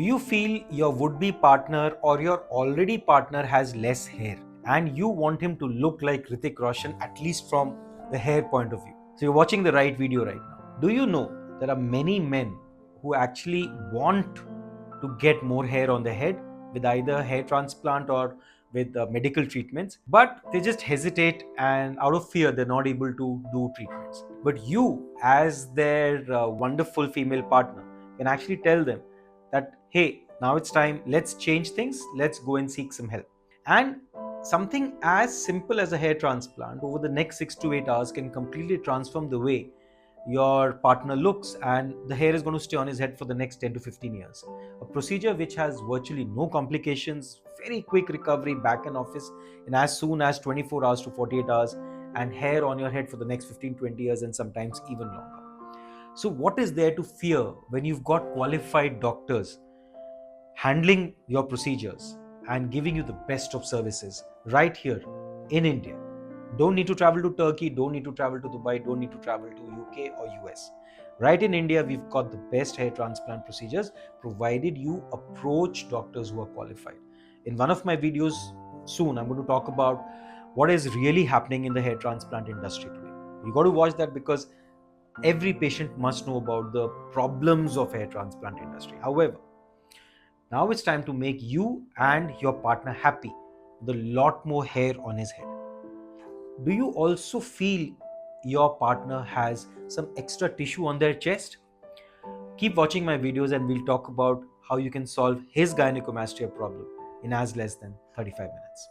Do you feel your would-be partner or your already partner has less hair and you want him to look like Hrithik Roshan, at least from the hair point of view? So you're watching the right video right now. Do you know there are many men who actually want to get more hair on their head with either hair transplant or with medical treatments, but they just hesitate, and out of fear they're not able to do treatments. But you, as their wonderful female partner, can actually tell them that, hey, now it's time, let's change things, let's go and seek some help. And something as simple as a hair transplant over the next 6 to 8 hours can completely transform the way your partner looks, and the hair is going to stay on his head for the next 10 to 15 years. A procedure which has virtually no complications, very quick recovery back in office in as soon as 24 hours to 48 hours, and hair on your head for the next 15-20 years, and sometimes even longer. So what is there to fear when you've got qualified doctors handling your procedures and giving you the best of services right here in India? Don't need to travel to Turkey, don't need to travel to Dubai, don't need to travel to UK or US. Right in India, we've got the best hair transplant procedures, provided you approach doctors who are qualified. In one of my videos soon, I'm going to talk about what is really happening in the hair transplant industry today. You got to watch that, because every patient must know about the problems of hair transplant industry. However, now it's time to make you and your partner happy with a lot more hair on his head. Do you also feel your partner has some extra tissue on their chest? Keep watching my videos and we'll talk about how you can solve his gynecomastia problem in as less than 35 minutes.